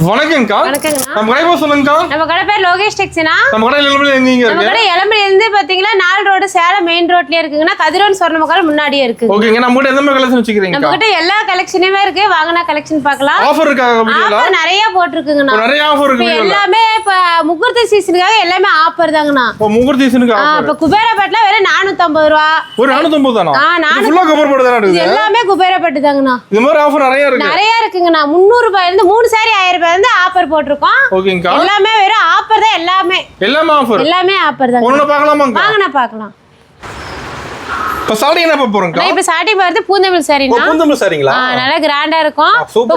வணக்கம்க்கா. நம்ம கடை பேர் சொல்லுங்கக்கா. நம்ம கடை பேர் லோகேஷ் டெக்ஸ்னா. நம்ம கடை எலம்புல எங்க இருக்கு? நம்ம கடை எலம்புல இருந்து பாத்தீங்கன்னா 4 ரோடு சேலம் மெயின் ரோட்லயே இருக்குங்கனா கதிரோன் சொர்ணமகால் முன்னாடியே இருக்கு. ஓகேங்க. நம்ம கிட்ட எந்த மாதிரி கலெக்ஷன் வச்சிருக்கீங்க? நம்ம கிட்ட எல்லா கலெக்ஷனுமே இருக்கு. வாங்கனா கலெக்ஷன் பார்க்கலாம். ஆஃபர் இருக்கா வீடியோல? ஆஃபர் நிறைய போட்டுருக்குங்கண்ணா. நிறைய ஆஃபர் இருக்கு வீடியோல. எல்லாமே இப்ப முகூர்த்த சீசனுக்காக எல்லாமே ஆஃபர் தாங்கண்ணா. ஓ முகூர்த்த சீசனுக்கு ஆஃபர். இப்ப குபேரப்பேட்ல வெறும் 450 ரூபாய். ஒரு 450 தானா? இது ஃபுல்லா குபேரப்பேட் தான இருக்குது? எல்லாமே குபேரப்பேட் தாங்கண்ணா. இந்த மாதிரி ஆஃபர் நிறைய இருக்கு. நிறைய இருக்குங்கண்ணா. 300 ரூபாயில இருந்து 3 சாரி 1000 ரூபாயில இருந்து ஆஃபர் போட்டுருக்கோம். ஓகேங்கா. எல்லாமே வெறும் ஆஃபர் தான். எல்லாமே ஆஃபர். எல்லாமே ஆஃபர் தான். ஒண்ணு பார்க்கலாமாங்க? வாங்கனா பார்க்கலாம். இப்ப சாரி என்ன போறோம்க்கா? இப்ப சாரி பார்த்து பூந்தமிழ் சாரினா. பூந்தமிழ் சாரிங்களா? நல்லா கிராண்டா இருக்கும். இப்ப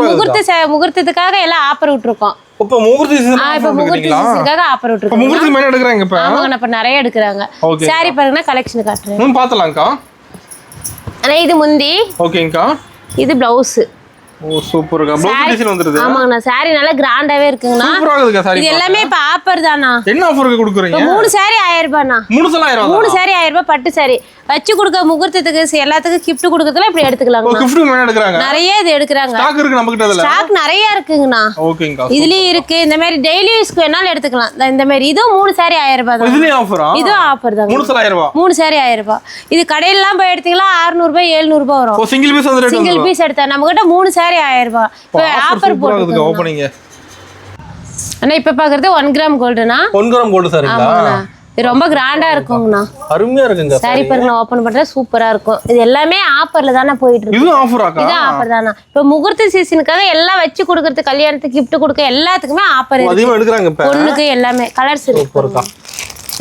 முகூர்த்தத்துக்காக எல்லாம் ஆஃபர் விட்டுருக்கோம். இப்ப முகூர்த்த சீசன் இப்ப முகூர்த்த சீசனுக்காக ஆஃபர் விட்டுருக்கோம். முகூர்த்தத்துக்கு மேல எடுக்கறாங்க இப்ப. ஆமாங்க. இப்ப நிறைய எடுக்கறாங்க. சாரி பாருங்க கலெக்ஷன் காட்டுறேன். பாத்தலாம்க்கா. அண்ணா இது முந்தி. ஓகேங்கா. இது ப்ளவுஸ். ஓ சூப்பர்க்கா. ப்ளவுஸ் டிசைன் வந்திருது. ஆமாங்கண்ணா. சாரி நல்லா கிராண்டாவே இருக்குங்கண்ணா. சூப்பரா இருக்குக்கா சாரி. இது எல்லாமே இப்ப ஆஃபர் தானா? என்ன ஆஃபருக்கு கொடுக்குறீங்க? 3 சாரி 1000 ரூபாய்ண்ணா. 3 சாரி 1000 ரூபாய். 3 சாரி 1000 ரூபாய் பட்டு சாரி. வச்சு கொடுக்க முகூர்த்தத்துக்கு எல்லாத்துக்கும் gift கொடுக்கறதுல இப்படி எடுத்துக்கலாங்க. gift மேல எடுக்கறாங்க. நிறைய இது எடுக்கறாங்க. ஸ்டாக் இருக்கு நம்ம கிட்ட அதுல. ஸ்டாக் நிறைய இருக்குங்கண்ணா. ஓகேங்கா. இதுலயே இருக்கு. இந்த மாதிரி டெய்லி யூஸ்க்கு வேணாலும் எடுத்துக்கலாம். இந்த மாதிரி இதுவும் 3 சாரி 1000 ரூபாய் தான். இதுலயே ஆஃபரா? இது ஆஃபர் தான். 3 சாரி 1000 ரூபாய். 3 சாரி 1000 ரூபாய். இது கடையில எல்லாம் போய் எடுத்தீங்களா 600 ரூபாய் 700 ரூபாய் வரும். ஓ சிங்கிள் பீஸ் வந்து ரேட். சிங்கிள் பீஸ் எடுத்தா நம்ம கிட்ட 3 சாரி 1000 ரூபாய். இப்ப ஆஃபர் போட்டுருக்கு. ஓபனிங். அண்ணா இப்ப பாக்குறது 1 கிராம் கோல்டுனா. 1 கிராம் கோல்டு சாரிங்களா? இது ரொம்ப கிராண்டா இருக்குங்கண்ணா. அருமையா இருக்குங்க சாரி பாருங்க. ஓபன் பண்றா சூப்பரா இருக்கும். இது எல்லாமே ஆஃபர்ல தான போயிட்டு இருக்கு. இது ஆஃபராக்கா? இது ஆஃபர் தானா. இப்ப முகூர்த்த சீசனுக்காக எல்லாம் வச்சு கொடுக்கிறது, கல்யாணத்துக்கு gift கொடுக்க எல்லாத்துக்குமே ஆஃபர் இருக்கு. அதிகமா எடுக்கறாங்க இப்ப. பொண்ணுக்கு எல்லாமே கலர்ஸ் இருக்கு. சூப்பர்க்கா.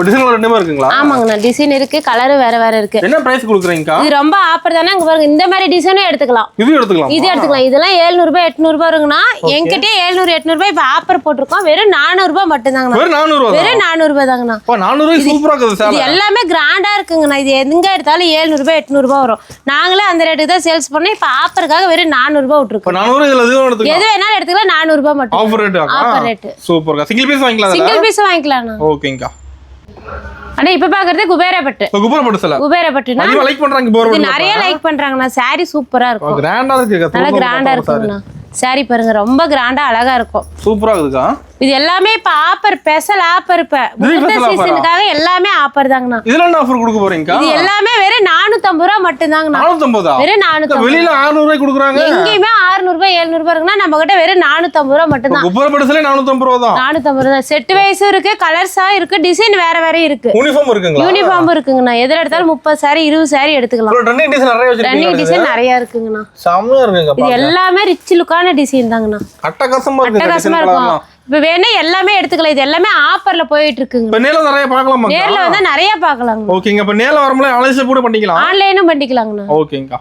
டிசைன் ரெண்டுமே இருக்குங்களா? ஆமாங்கண்ணா. டிசைன் இருக்கு. கலர் வேற வேற இருக்கு. என்ன பிரைஸ் கொடுக்குறீங்கக்கா? இது ரொம்ப ஆஃபர் தானே. அங்க பாருங்க இந்த மாதிரி டிசைனும் எடுத்துக்கலாம். இது எடுத்துக்கலாம். இது எடுத்துக்கலாம். இதெல்லாம் 700 ரூபாய் 800 ரூபாய் இருக்குன்னா என்கிட்ட 700 800 ரூபாய் இப்ப ஆஃபர் போட்டிருக்கோம். வெறும் 400 ரூபாய் மட்டும் தாங்கண்ணா. வெறும் 400 ரூபாய். வெறும் 400 ரூபாய் தாங்கண்ணா. 400 ரூபாய் சூப்பரா இருக்குது சார். இது எல்லாமே கிராண்டா இருக்குங்கண்ணா. இது எங்க எடுத்தாலும் 700 ரூபாய் 800 ரூபாய் வரும். நாங்களே அந்த ரேட்டுக்கு தான் சேல்ஸ் பண்ணோம். இப்ப ஆஃபருக்காக வெறும் 400 ரூபாய் விட்டுருக்கோம். 400 இதுல எது எடுத்துக்கலாம். எது வேணாலும் எடுத்துக்கலாம். 400 ரூபாய் மட்டும். Offer rate. Offer rate. சூப்பர்க்கா. சிங்கிள் பீஸ் வாங்கிக்கலாம். சிங்கிள் பீஸ் வாங்கிக்கலாம். ஓகேங்கா. அண்ணா இப்ப பாக்குறது குபேரப்பட்டு. குபேரப்பட்டு சார். குபேரப்பட்டுனா அதிகமா லைக் பண்றாங்க போற. இது நிறைய லைக் பண்றாங்கண்ணா. சாரி சூப்பரா இருக்கும். கிராண்டா இருக்கு. நல்லா கிராண்டா இருக்குங்கண்ணா. சாரி பாருங்க ரொம்ப கிராண்டா அழகா இருக்கும். சூப்பரா இருக்குக்கா. இது எல்லாமே இப்ப ஆஃபர் ஸ்பெஷல் ஆஃபர். இப்ப முகூர்த்த சீசனுக்காக எல்லாமே ஆஃபர் தாங்கண்ணா. இதுல என்ன ஆஃபர் கொடுக்க போறீங்க? இது எல்லாமே வெறும் 450 ரூபாய் மட்டும் தாங்கண்ணா. 450. வெறும் 450. வெளியில 600 ரூபாய் கொடுக்குறாங்க. எங்கேயுமே 600 ரூபாய் 700 ரூபாய் இருக்குன்னா நம்ம கிட்ட வெறும் 450 ரூபாய் மட்டும் தான். குபேரப்பட்டுல 450 ரூபாய் தான். 450 ரூபாய். செட் வைஸும் இருக்கு, கலர்ஸா இருக்கு, டிசைன் வேற வேற இருக்கு. யூனிஃபார்ம் இருக்குங்களா? யூனிஃபார்ம் இருக்குங்கண்ணா. எதுல எடுத்தாலும் 30 சாரி 20 சாரி எடுத்துக்கலாம். ரன்னிங் டிசைன் நிறைய வச்சிருக்கீங்க. ரன்னிங் டிசைன் நிறைய இருக்குங்கண்ணா. செம்மயா இருக்குங்க. இது எல்லாமே ரிச் லுக்கான டிசைன் தாங்கண்ணா. அட்டகாசமா இருக்கு. அட்டகாசமா இருக்கும். இப்ப வேணா எல்லாமே எடுத்துக்கலாம். இது எல்லாமே ஆஃபர்ல போயிட்டு இருக்குங்க. இப்ப நேர்ல நிறைய பார்க்கலாமா? நேர்ல வந்தா நிறைய பார்க்கலாங்க. ஓகேங்க. இப்ப நேர்ல வரும்போது அலைஸ் கூட பண்ணிக்கலாம். ஆன்லைனும் பண்ணிக்கலாங்கண்ணா. ஓகேங்கா.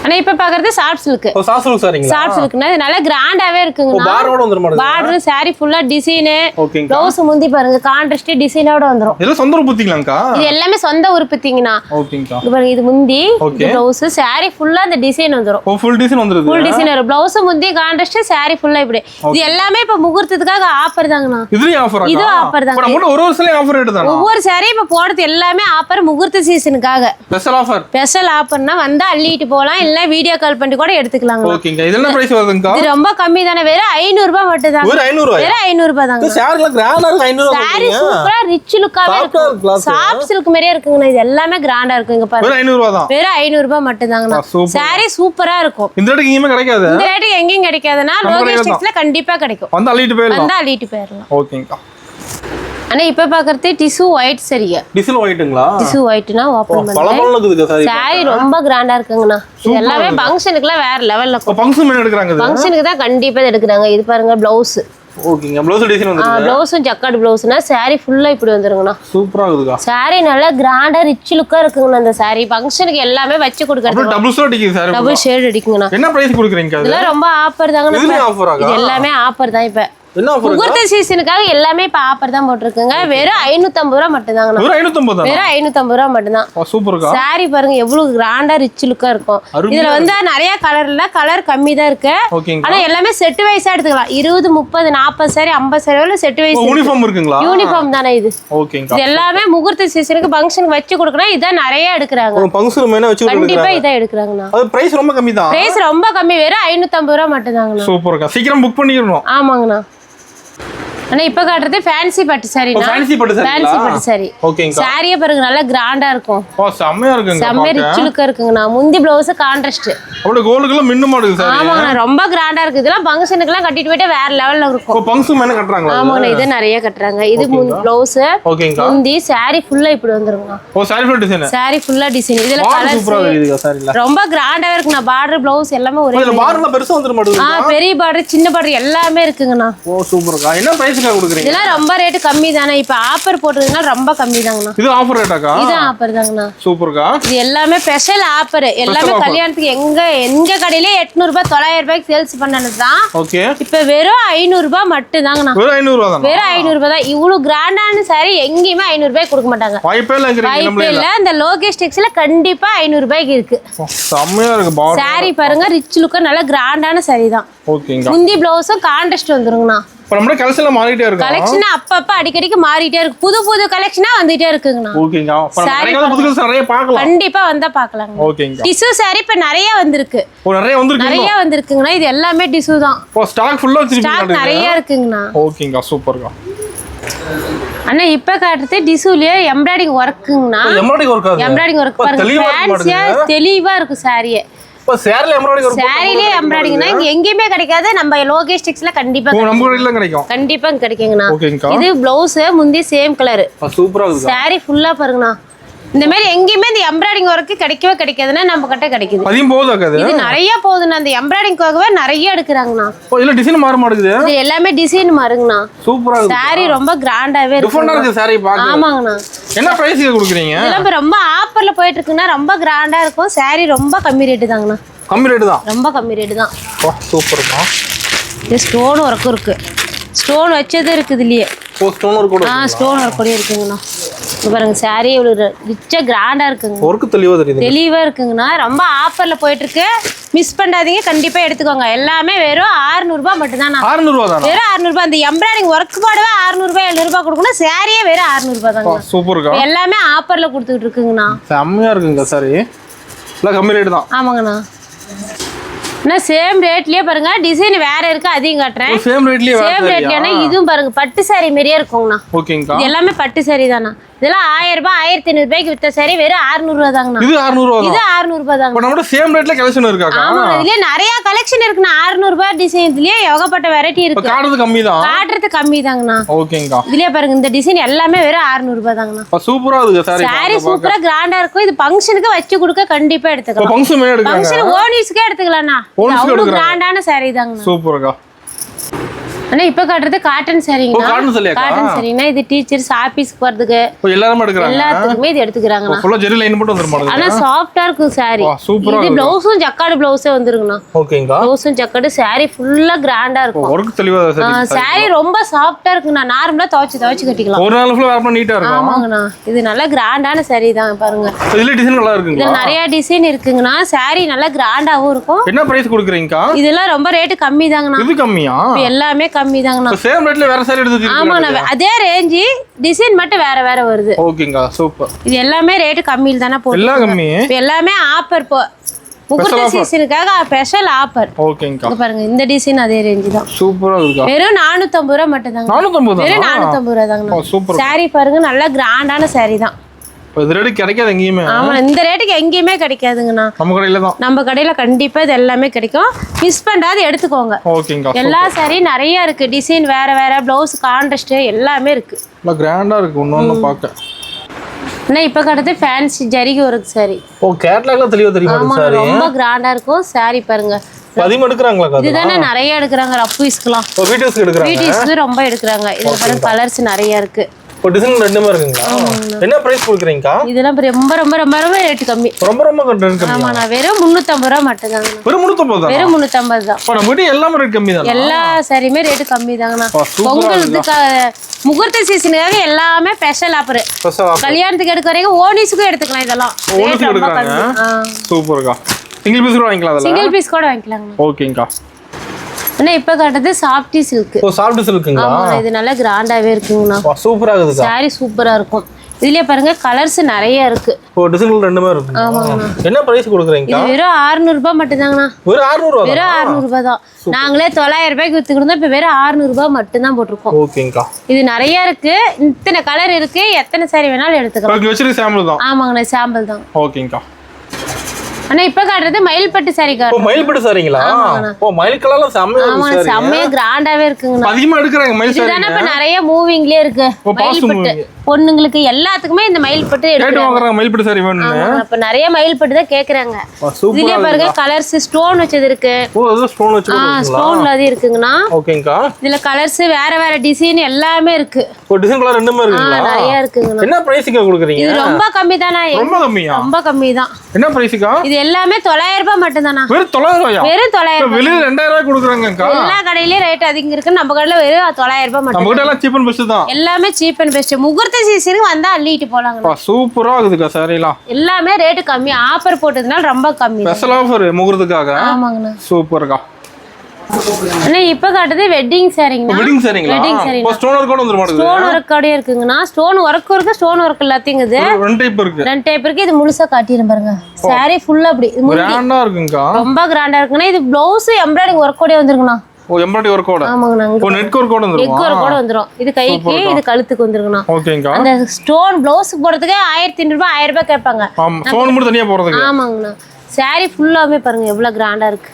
அண்ணா இப்ப பாக்குறது சாஃப்ட் சில்க். ஓ சாஃப்ட் சில்க் சாரிங்களா? சாஃப்ட் சில்க்னா இது நல்லா கிராண்டாவே இருக்குங்கண்ணா. பார்டரோட வந்துரும் மாடல். பார்டர் சாரி ஃபுல்லா டிசைன். ஓகேங்க. ப்ளவுஸ் முந்தி பாருங்க கான்ட்ராஸ்ட் டிசைனோட வந்துரும். இதெல்லாம் சொந்த உற்பத்திங்களாங்கா? இது எல்லாமே சொந்த உற்பத்திங்கண்ணா. ஓகேங்கா. இது பாருங்க இது முந்தி, இது ப்ளவுஸ், சாரி ஃபுல்லா அந்த டிசைன் வந்துரும். ஓ ஃபுல் டிசைன் வந்துருது. ஃபுல் டிசைன் வரும். ப்ளவுஸ் முந்தி கான்ட்ராஸ்ட் சாரி ஃபுல்லா இப்படி. இது எல்லாமே இப்ப முகூர்த்தத்துக்காக ஆஃபர் தாங்கண்ணா. இதுலயும் ஆஃபரா? இது ஆஃபர் தாங்க. நம்ம ஒரு வருஷத்துல ஆஃபர் ரேட் தானா? ஒவ்வொரு சாரி இப்ப போடுறது எல்லாமே ஆஃபர். முகூர்த்த சீசனுக்காக ஸ்பெஷல் ஆஃபர். ஸ்பெஷல் ஆஃபர்னா வந்தா அள்ளிட்டு போலாம். இல்ல வீடியோ கால் பண்ணி கூட எடுத்துக்கலாங்க. ஓகேங்க. இதெல்லாம் பிரைஸ் வருதுங்கா? இது ரொம்ப கம்மி தானே. வெறும் 500 ரூபாய் மட்டும் தான். வெறும் 500 ரூபாய். வெறும் 500 ரூபாய் தாங்க. சாரில கிராண்டா இருக்கு. 500 ரூபாய். சாரி சூப்பரா ரிச் லுக்காவே இருக்கு. சாஃப்ட் சில்க் மாதிரியே இருக்குங்க. இது எல்லாமே கிராண்டா இருக்கு. இங்க பாருங்க. வெறும் 500 ரூபாய் தான். வெறும் 500 ரூபாய் மட்டும் தாங்கண்ணா. சாரி சூப்பரா இருக்கும். இந்த ரேட்டுக்கு எங்கேயுமே கிடைக்காது. இந்த ரேட்டுக்கு எங்கேயும் கிடைக்காதுன்னா லோகேஷ் டெக்ஸ்ல கண்டிப்பா கிடைக்கும். வந்து அள்ளிட்டு போயிடலாம். வந்து அள்ளிட்டு போயிடலாம். ஓகேங்கா. அண்ணா இப்ப பாக்குறது டிஷ்யூ ஒயிட் சரியா? டிஷ்யூ ஒயிட்ங்களா? டிஷ்யூ ஒயிட்னா ஓபன் பண்ணி. பலபலன்னு இருக்குதுங்க சாரி. சாரி ரொம்ப கிராண்டா இருக்குங்கண்ணா. இது எல்லாமே ஃபங்க்ஷனுக்குலாம் வேற லெவல்ல இருக்கும். ஃபங்க்ஷன் மேல எடுக்கறாங்க இது. ஃபங்க்ஷனுக்கு தான் கண்டிப்பா எடுக்கறாங்க. இது பாருங்க ப்ளவுஸ். ஓகேங்க. ப்ளவுஸ் டிசைன் வந்துருக்கு. ப்ளவுஸும் ஜக்கார்ட் ப்ளவுஸ்னா சாரி ஃபுல்லா இப்படி வந்துருங்கண்ணா. சூப்பரா இருக்குதுங்க. சாரி நல்லா கிராண்டா ரிச் லுக்கா இருக்குங்கண்ணா. அந்த சாரி ஃபங்க்ஷனுக்கு எல்லாமே வச்சு கொடுக்கறது. டபுள் ஷேட் அடிக்குது சாரி. டபுள் ஷேட் அடிக்குங்கண்ணா. என்ன பிரைஸ் கொடுக்குறீங்க? இதெல்லாம் ரொம்ப ஆஃபர் தாங்கண்ணா. இதுலயே ஆஃபர் ஆகா? இது எல்லாமே ஆஃபர் தான். இப்ப என்ன ஆஃபர் முகூர்த்த சீசனுக்காக எல்லாமே இப்ப ஆஃபர் தான் போட்டிருக்குங்க. வெறும் 550 ரூபா மட்டும் தாங்க. வெறும் 550 தான். வெறும் 550 ரூபா மட்டும் தான். சூப்பர்க்கா. சாரி பாருங்க எவ்வளவு கிராண்டா ரிச் லுக்கா இருக்கும். இதுல வந்து நிறைய கலர் கம்மி தான் இருக்கு. ஆனா எல்லாமே செட் வைஸா எடுத்துக்கலாம். 20 30 40 சாரி 50 சாரி வரை செட் வைஸ். யூனிஃபார்ம் இருக்குங்களா? யூனிஃபார்ம் தானே இது. ஓகேங்க. இது எல்லாமே முகூர்த்த சீசனுக்கு ஃபங்க்ஷனுக்கு வச்சு கொடுக்கணும். இத நிறைய எடுக்கறாங்க. ஒரு ஃபங்க்ஷன் மேல வச்சு கொடுக்கறாங்க. கண்டிப்பா இத எடுக்கறாங்கண்ணா. அது பிரைஸ் ரொம்ப கம்மி தான். பிரைஸ் ரொம்ப கம்மி. வெறும் 550 ரூபா மட்டும் தாங்கண்ணா. சூப்பர்க்கா. சீக்கிரம் புக் பண்ணிரணும். ஆமாங்கண்ணா. ஆனா இப்ப காட்டுறது ஃபேன்சி பட்டு சாரினா. ஃபேன்சி பட்டு சாரி. ஃபேன்சி பட்டு சாரி. ஓகேங்க. சாரியே பாருங்க நல்லா கிராண்டா இருக்கும். செம்மயா இருக்குங்க. செம்ம ரிச் லுக்கா இருக்குங்கண்ணா. முந்தி ப்ளவுஸ் கான்ட்ராஸ்ட். அப்படியே கோல்டுக்குள்ள மின்ன மாடுது சாரி. ஆமாங்கண்ணா ரொம்ப கிராண்டா இருக்கு. இதெல்லாம் ஃபங்க்ஷனுக்குலாம் கட்டிட்டு போயிட்டு வேற லெவல்ல இருக்கும். ஃபங்க்ஷன் மேல கட்டறாங்களா? ஆமாங்கண்ணா இது நிறைய கட்டறாங்க. இது ப்ளவுஸ். ஓகேங்க. முந்தி சாரி ஃபுல்லா இப்படி வந்துருங்கண்ணா. Sari full design. சாரி ஃபுல்லா டிசைன். இதெல்லாம் கலர்ஸ் சூப்பரா இருக்குங்க சாரில. ரொம்ப கிராண்டாவே இருக்குண்ணா. பார்டர் ப்ளவுஸ் எல்லாமே ஒரே. இதுல பார்டர்ல பெருசா வந்துற மாட்டேங்குது. பெரிய பார்டர் சின்ன பார்டர் எல்லாமே இருக்குங்கண்ணா. சூப்பர்க்கா. என்ன பிரைஸ்க்கு கொடுக்குறீங்க? இதெல்லாம் ரொம்ப ரேட் கம்மி தானே. இப்ப ஆஃபர் போட்டதுனால ரொம்ப கம்மி தாங்கண்ணா. இது ஆஃபர் ரேட்டாக்கா? இது ஆஃபர் தாங்கண்ணா. சூப்பர்க்கா. இது எல்லாமே ஸ்பெஷல் ஆஃபர். எல்லாமே கல்யாணத்துக்கு எங்க கடையிலே 800 ரூபாய் 900 ரூபாய்க்கு சேல்ஸ் பண்ணனது தான். ஓகே. இப்ப வெறும் 500 ரூபாய் மட்டும் தாங்கண்ணா. வெறும் 500 ரூபாய் தான். வெறும் 500 ரூபாய் தான். இவ்வளவு கிராண்டான சாரி எங்கேயுமே 500 ரூபாய்க்கு கொடுக்க மாட்டாங்க. வாய்ப்பே இல்ல. இந்த லோகேஷ் டெக்ஸ்ல கண்டிப்பா 500 ரூபாய்க்கு இருக்கு. செம்மையா இருக்கு பார்டர். சாரி பாருங்க ரிச் லுக்கா நல்ல கிராண்டான சாரி தான். ஓகேங்க. முந்தி ப்ளவுஸும் கான்ட்ராஸ்ட் வந்துருங்கண்ணா. இப்ப நம்ம கலெக்ஷன்ல மாறிட்டே இருக்கு. கலெக்ஷன் அப்பப்ப அடிக்கடிக்கு மாறிட்டே இருக்கு. புது கலெக்ஷனா வந்துட்டே இருக்குங்கண்ணா. ஓகேங்க. அப்ப நம்ம புது கலெக்ஷன் நிறைய பார்க்கலாம். கண்டிப்பா வந்தா பார்க்கலாம். ஓகேங்க. டிஷ்யூ சாரி இப்ப நிறைய வந்திருக்கு. நிறைய வந்திருக்குங்கண்ணா. இது எல்லாமே டிஷ்யூ தான். ஸ்டாக் ஃபுல்லா வச்சிருக்கீங்க. ஸ்டாக் நிறைய இருக்குங்கண்ணா. ஓகேங்க. சூப்பர்க்கா. அண்ணா இப்ப காட்டுறது டிஷ்யூலயே எம்ப்ராய்டிங் ஒர்க்குங்கண்ணா. எம்ப்ராய்டிங் ஒர்க் பாருங்க. ஃபேன்சியா தெளிவா இருக்கு சாரியே. இப்ப சாரில எம்ப்ராய்டிங் ஒர்க். சாரிலே எம்ப்ராய்டிங்னா இங்க எங்கேயுமே கிடைக்காது. நம்ம லோகேஷ் டெக்ஸ்ல கண்டிப்பா நம்ம கடையில கிடைக்கும். கண்டிப்பா கிடைக்குங்கண்ணா. ஓகேங்கா. இது ப்ளவுஸ் முந்தி சேம் கலர். சூப்பரா இருக்கு. சாரி ஃபுல்லா பாருங்கண்ணா. இந்த மாதிரி எங்கேயுமே இந்த எம்ப்ராய்டிங் ஒர்க் கிடைக்காதுன்னா நம்ம கிட்ட கிடைக்குது. அதிகம் போகுது. இது நிறைய போகுதுண்ணா. அந்த எம்ப்ராய்டிங்காகவே நிறைய எடுக்கிறாங்கண்ணா. இதுல டிசைன் மாற மாட்டேங்குது. இது எல்லாமே டிசைன் மாறுங்கண்ணா. சூப்பரா இருக்கு. சாரி ரொம்ப கிராண்டாவே இருக்கு. டிஃபரெண்டா இருக்கு சாரி பாக்க. ஆமாங்கண்ணா. என்ன பிரைஸ்க்கு கொடுக்குறீங்க? இதெல்லாம் ரொம்ப ஆஃபர்ல போயிட்டு இருக்குன்னா ரொம்ப கிராண்டா இருக்கும். சாரி ரொம்ப கம்மி ரேட் தாங்கண்ணா. கம்மி ரேட் தான். ரொம்ப கம்மி ரேட் தான். சூப்பர்மா. இது ஸ்டோன் ஒர்க் இருக்கு. ஸ்டோன் வச்சது இருக்குது இல்லையே. ஸ்டோன் ஒர்க் கூட. ஸ்டோன் ஒர்க் கூட இருக்குங்கண்ணா. இது பாருங்க சாரி இவ்வளவு ரிச்சா கிராண்டா இருக்குங்க. ஒர்க் தெளிவா தெரியுது. தெளிவா இருக்குங்கண்ணா. ரொம்ப ஆஃபர்ல போயிட்டு இருக்கு. மிஸ் பண்ணாதீங்க. கண்டிப்பா எடுத்துக்கோங்க. எல்லாமே வெறும் 600 ரூபாய் மட்டும் தான். 600 ரூபாய் தான். வெறும் 600 ரூபாய். அந்த எம்ப்ராய்டிங் ஒர்க் போடவே 600 ரூபாய் 700 ரூபாய் கொடுக்கணும். சாரியே வெறும் 600 ரூபாய் தாங்க. சூப்பர்க்கா. எல்லாமே ஆஃபர்ல கொடுத்துட்டு இருக்குங்கண்ணா. செம்மையா இருக்குங்க சாரி. எல்லாம் கம்மி ரேட் தான். ஆமாங்கண்ணா. நான் சேம் ரேட்லயே பாருங்க. டிசைன் வேற இருக்கு. அதையும் காட்டுறேன். சேம் ரேட்லயே இதுவும் பாருங்க பட்டு சாரி மாதிரியே இருக்குங்கண்ணா. ஓகேங்கா. இது எல்லாமே பட்டு சாரி தானா. இதெல்லாம் 1000 ரூபாய் 1500 ரூபாய்க்கு வித்த சாரி வெறும் 600 ரூபாய் தாங்கண்ணா. இது 600 ரூபாய். இது 600 ரூபாய் தாங்க. நம்ம சேம் ரேட்ல கலெக்ஷன் இருக்காக்கா? ஆமா. இதுலயே நிறைய கலெக்ஷன் இருக்குண்ணா. 600 ரூபாய் டிசைன் இதுலயே ஏகப்பட்ட வெரைட்டி இருக்கு. காட்டுறது கம்மி தான். காட்டுறது கம்மி தாங்கண்ணா. ஓகேங்கா. இதுலயே பாருங்க இந்த டிசைன் எல்லாமே வெறும் 600 ரூபாய் தாங்கண்ணா. சூப்பரா இருக்கு சாரி. சாரி சூப்பரா கிராண்டா இருக்கும். இது ஃபங்க்ஷனுக்கு வச்சு கொடுக்க கண்டிப்பா எடுத்துக்கலாம். ஃபங்க்ஷன் மேல எடுக்கறாங்க. ஃபங்க்ஷன் ஓனிஸ்க்கே எடுத்துக்கலாம்ண்ணா. அவ்வளவு கிராண்டான சாரி தாங்கண்ணா. சூப்பர்க்கா. அண்ணா இப்ப காட்டுறது காட்டன் சாரிங்கண்ணா. காட்டன் சாரினா இது டீச்சர்ஸ் ஆபீஸ்க்கு போறதுக்கு எல்லாரும் எடுக்கறாங்க. எல்லாத்துக்குமே இது எடுத்துக்கறாங்கண்ணா. ஃபுல்லா ஜெரி லைன் மட்டும் வந்துரும் மாடல். ஆனா சாஃப்ட்டா இருக்கும் சாரி. சூப்பரா இது ப்ளவுஸும் ஜக்கார்ட் ப்ளவுஸே வந்துருங்கண்ணா. ஓகேங்கா. ப்ளவுஸும் ஜக்கார்ட் சாரி ஃபுல்லா கிராண்டா இருக்கும். ஒர்க் தெளிவா சாரி. சாரி ரொம்ப சாஃப்ட்டா இருக்குண்ணா. நார்மலா துவைச்சு கட்டிக்கலாம். ஒரு நாள் ஃபுல்லா வேர் பண்ண நீட்டா இருக்கும். ஆமாங்கண்ணா. இது நல்ல கிராண்டான சாரி தான் பாருங்க. இதுல டிசைன் நல்லா இருக்குங்க. இதுல நிறைய டிசைன் இருக்குங்கண்ணா. சாரி நல்ல கிராண்டாவும் இருக்கும். என்ன பிரைஸ் கொடுக்குறீங்கக்கா? இதெல்லாம் ரொம்ப ரேட் கம்மி தாங்கண்ணா. இது கம்மியா? எல்லாமே கம்மி தாங்கண்ணா. சேம் ரேட்ல வேற சாரி எடுத்து ஆமாண்ணா. அதே ரேஞ்ச் டிசைன் மட்டும் வேற வருது. ஓகேங்கா. சூப்பர். இது எல்லாமே ரேட் கம்மியில தானே போகுது. எல்லாம் கம்மி. எல்லாமே ஆஃபர் முகூர்த்த சீசனுக்காக ஸ்பெஷல் ஆஃபர். ஓகேங்கா. பாருங்க இந்த டிசைன் அதே ரேஞ்ச் தான். சூப்பரா இருக்கு. வெறும் 450 ரூபாய் மட்டும் தாங்க. 450. வெறும் 450 ரூபாய் தாங்க. சூப்பர். சாரி பாருங்க நல்ல கிராண்டான சாரி தான். இந்த ரேட்டுக்கு கிடைக்காது எங்கேயுமே. ஆமா இந்த ரேட்டுக்கு எங்கேயுமே கிடைக்காதுங்கண்ணா. நம்ம கடையில தான். நம்ம கடையில கண்டிப்பா இது எல்லாமே கிடைக்கும். மிஸ் பண்ணாத எடுத்துக்கோங்க. ஓகேங்கா. எல்லா சாரி நிறைய இருக்கு. டிசைன் வேற ப்ளவுஸ் கான்ட்ராஸ்ட் எல்லாமே இருக்கு. நல்லா கிராண்டா இருக்கு ஒண்ணு பார்க்க. அண்ணா இப்ப கடத்து ஃபேன்சி ஜரிகை ஒர்க் சாரி. கேட்டலாக்ல தெளிவா தெரியுமா சாரி? ரொம்ப கிராண்டா இருக்கும். சாரி பாருங்க. அதிகமா எடுக்கறாங்களா? இதுதானே நிறைய எடுக்கறாங்க. ரஃப் பீஸ்க்குலாம். வீடியோஸ்க்கு எடுக்கறாங்க. வீடியோஸ்க்கு ரொம்ப எடுக்கறாங்க. இதுல பாருங்க கலர்ஸ் நிறைய இருக்கு. இப்போ டிசைன் ரெண்டுமே இருக்குங்களா? என்ன பிரைஸ் கொடுக்குறீங்கக்கா? இதெல்லாம் ரொம்ப ரொம்ப ரொம்ப ரொம்ப ரேட் கம்மி. ரொம்ப ரொம்ப ரேட் கம்மி. ஆமா, நான் வெறும் 350 ரூபா மட்டும் தாங்க. வெறும் 350 தான். வெறும் 350 தான். அப்ப நம்ம கிட்ட எல்லாமே ரேட் கம்மி தான். எல்லா சாரியுமே ரேட் கம்மி தாங்கண்ணா. பொங்கலுக்கு முகூர்த்த சீசனுக்காக எல்லாமே ஸ்பெஷல் ஆஃபர். கல்யாணத்துக்கு எடுக்க வரைக்கும் ஓனிஸ்க்கு எடுத்துக்கலாம். இதெல்லாம் ஓனிஸ்க்கு எடுக்கறாங்க. சூப்பர்க்கா. சிங்கிள் பீஸ் கூட வாங்கிக்கலாம். அதெல்லாம் சிங்கிள் பீஸ் கூட வாங்கிக்கலாங்க. ஓகேங்கா. அண்ணா இப்ப காட்டுறது சாஃப்டி சில்க். ஓ சாஃப்டி சில்க்குங்களா? ஆமா, இது நல்லா கிராண்டாவே இருக்குங்கண்ணா. சூப்பரா இருக்குதா? சாரி சூப்பரா இருக்கும். இதுலயே பாருங்க கலர்ஸ் நிறைய இருக்கு. ஓ டிசைன்ல ரெண்டுமே இருக்கு. ஆமாங்கண்ணா. என்ன பிரைஸ் கொடுக்குறீங்க? இது வெறும் 600 ரூபாய் மட்டும் தாங்கண்ணா. வெறும் 600 ரூபாய். வெறும் 600 ரூபாய் தான். நாங்களே 900 ரூபாய்க்கு வித்துக்கிட்டோம். இப்ப வெறும் 600 ரூபாய் மட்டும் தான் போட்டுருக்கோம். ஓகேங்கா. இது நிறைய இருக்கு. இத்தனை கலர் இருக்கு. எத்தனை சாரி வேணாலும் எடுத்துக்கலாம். ஓகே, வெச்சரி சாம்பிள் தான். ஆமாங்கண்ணா, சாம்பிள் தான். ஓகேங்கா. அண்ணா இப்ப காட்டுறது மயில்பட்டு சாரி ஓ காட்டுறோம். மயில்பட்டு சாரிங்களா? ஓ மயில் கலர்ல செம்மையா ஆமா, இருக்கு சாரி. செம்மையா கிராண்டாவே இருக்குங்கண்ணா. அதிகமா எடுக்கறாங்க மயில் சாரி. இதுதானே இப்ப நிறைய மூவிங்லயே இருக்கு. மயில்பட்டு பொண்ணுங்களுக்கு எல்லாத்துக்குமே இந்த மயில்பட்டு கேட்டு எடுக்கறாங்க. வாங்குறாங்க மயில்பட்டு சாரி வேணும்னு. அப்ப நிறைய மயில்பட்டு தான் கேக்குறாங்க. சூப்பரா இதுலயே பாருங்க கலர்ஸ் ஸ்டோன் வச்சது இருக்கு. ஓ அது ஸ்டோன் வச்சிருக்கீங்களா? ஸ்டோன்ல அது இருக்குங்கண்ணா. ஓகேங்கா. இதுல கலர்ஸ் வேற வேற டிசைன் எல்லாமே இருக்கு. ஓ டிசைன் கலர் ரெண்டுமே இருக்குங்களா? நிறைய இருக்குங்கண்ணா. என்ன பிரைஸ்க்கு கொடுக்குறீங்க? இது ரொம்ப கம்மி தானா? ரொம்ப கம்மியா? ரொம்ப கம்மி தான். என்ன பிரைஸ்க்கா? இது எல்லாமே 900 ரூபாய் மட்டும் தானா? வெறும் 900 ரூபாயா? வெறும் 900 ரூபாய். வெளியில 2000 ரூபாய் கொடுக்குறாங்கக்கா. எல்லா கடையிலயும் ரேட் அதிகம் இருக்கு. நம்ம கடையில வெறும் 900 ரூபாய் மட்டும். நம்ம கிட்ட எல்லாம் சீப் அண்ட் பெஸ்ட் தான். எல்லாமே சீப் அண்ட் பெஸ்ட். முகூர்த்த சீசனுக்கு வந்தா அள்ளிட்டு போலாங்க. சூப்பரா இருக்குதுக்கா சாரிலாம். எல்லாமே ரேட் கம்மி. ஆஃபர் போட்டதுனால ரொம்ப கம்மி. ஸ்பெஷல் ஆஃபர் முகூர்த்தத்துக்காக. ஆமாங்கண்ணா. சூப்பர்க்கா. அண்ணா இப்ப காட்டுறது வெட்டிங் சாரிங்க. வெட்டிங் சாரிங்களா? இப்போ ஸ்டோன் ஒர்க் கூட வந்து மாட்டேங்குது. ஸ்டோன் ஒர்க் கூட இருக்குங்கண்ணா. ஸ்டோன் ஒர்க் இருக்கு, ஸ்டோன் ஒர்க் எல்லாத்தையும் இது. ரெண்டு டைப் இருக்கு. ரெண்டு டைப் இருக்கு. இது முழுசா காட்டிறேன் பாருங்க. சாரி ஃபுல்லா அப்படி கிராண்டா இருக்குங்கா. ரொம்ப கிராண்டா இருக்குண்ணா. இது ப்ளவுஸ் எம்ப்ராய்டிங் ஒர்க் கூட வந்துருங்கண்ணா. ஓ எம்ப்ராய்டிங் ஒர்க் கூட. ஆமாங்கண்ணா. ஓ நெட் ஒர்க் கூட வந்துரும். நெக் ஒர்க் கூட வந்துரும். இது கைக்கு, இது கழுத்துக்கு வந்துருங்கண்ணா. ஓகேங்கா. அந்த ஸ்டோன் ப்ளவுஸ் போறதுக்கு 1500 ரூபாய் 1000 ரூபாய் கேட்பாங்க. ஆமா, ஸ்டோன் மட்டும் தனியா போறதுக்கு. ஆமாங்கண்ணா. சாரி ஃபுல்லாவே பாருங்க எவ்வளவு கிராண்டா இருக்கு.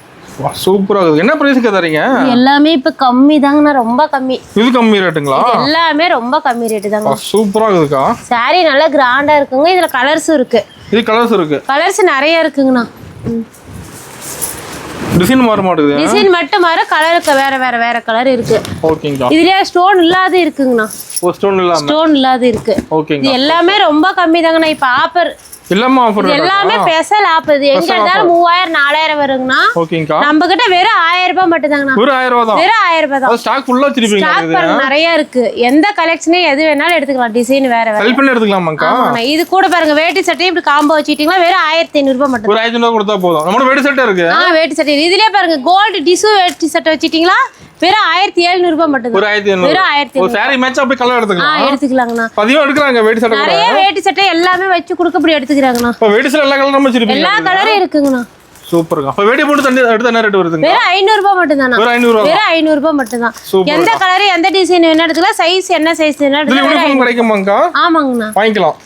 சூப்பரா இருக்கு. என்ன பிரைஸ்க்கு தரீங்க? எல்லாமே இப்ப கம்மி தாங்கண்ணா. ரொம்ப கம்மி. இது கம்மி ரேட்டுங்களா? எல்லாமே ரொம்ப கம்மி ரேட் தாங்க. சூப்பரா இருக்குக்கா. சாரி நல்லா கிராண்டா இருக்குங்க. இதுல கலர்ஸும் இருக்கு. இது கலர்ஸ் இருக்கு. கலர்ஸ் நிறைய இருக்குங்கண்ணா. டிசைன் மாற மாட்டேங்குது. டிசைன் மட்டும் மாற, கலருக்கு வேற வேற வேற கலர் இருக்கு. ஓகேங்கா. இதுலயே ஸ்டோன் இல்லாத இருக்குங்கண்ணா. ஓ ஸ்டோன் இல்லாம. ஸ்டோன் இல்லாத இருக்கு. ஓகேங்க. இது எல்லாமே ரொம்ப கம்மி தாங்கண்ணா. இப்ப ஆஃபர் எல்லாமே ஆஃபர். எல்லாமே ஸ்பெஷல் ஆஃபர். இது எங்க இருந்தாலும் 3000 4000 வருங்கண்ணா. ஓகேங்கா. நம்ம கிட்ட வெறும் 1000 ரூபாய் மட்டும் தாங்கண்ணா. வெறும் 1000 ரூபாய் தான். வெறும் 1000 ரூபாய் தான். ஸ்டாக் ஃபுல்லா வச்சிருப்பீங்க. ஸ்டாக் பாருங்க நிறைய இருக்கு. எந்த கலெக்ஷனே எது வேணாலும் எடுத்துக்கலாம். டிசைன் வேற வேற. செல் பண்ணி எடுத்துக்கலாமாக்கா? ஆமாண்ணா. இது கூட பாருங்க வேட்டி சட்டை இப்படி காம்போ வச்சிட்டீங்களா வெறும் 1500 ரூபாய் மட்டும். ஒரு 500 ரூபாய் கொடுத்தா போதும். நம்ம வேட்டி சட்டை இருக்கு. வேட்டி சட்டை இதுலயே பாருங்க கோல்ட் டிசு வேட்டி சட்டை வச்சிட்டீங்களா வெறும் 1700 ரூபாய் மட்டும். ஒரு 1700. வெறும் 1700. ஒரு சாரி மேட்ச் அப்படியே கலர் எடுத்துக்கலாம். எடுத்துக்கலாங்கண்ணா. பதிவா எடுக்கறாங்க வேட்டி சட்டை. நிறைய வேட்டி சட்டை எல்லாமே வச்சு குடுக்க அப்படி எடுத்துக்கறாங்கண்ணா. இப்ப வேட்டி சட்டை எல்லா கலரும் வச்சிருப்பீங்க. எல்லா கலரும் இருக்குங்கண்ணா. சூப்பர்ங்க. அப்ப வேட்டி போட்டு தண்ணி எடுத்து என்ன ரேட் வருதுங்க? வெறும் 500 ரூபாய் மட்டும் தானா? வெறும் 500 ரூபாய். வெறும் 500 ரூபாய் மட்டும் தான். சூப்பர். எந்த கலர் எந்த டிசைன் வேணா எடுத்துக்கலாம். சைஸ் என்ன சைஸ் வேணா எடுத்துக்கலாம். இதுல யூனிஃபார்ம் கிடைக்குமாங்கா? ஆமாங்கண்ணா. வாங்கிக்கலாம்.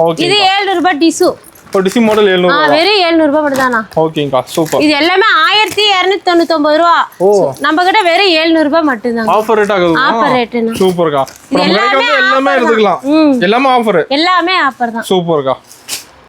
ஓகே. இது 700 ரூபாய் டிசு. ஒரு டிசி மாடல் 700 ரூபாய். வெறும் 700 ரூபாய் மட்டும் தானா? ஓகேங்கா. சூப்பர். இது எல்லாமே 1299 ரூபாய். நம்ம கிட்ட வெறும் 700 ரூபாய் மட்டும் தான். ஆஃபர் ரேட் ஆகுது. ஆஃபர் ரேட்னா. சூப்பர்க்கா. நம்ம கிட்ட எல்லாமே எடுத்துக்கலாம். எல்லாமே ஆஃபர். எல்லாமே ஆஃபர் தான். சூப்பர்க்கா.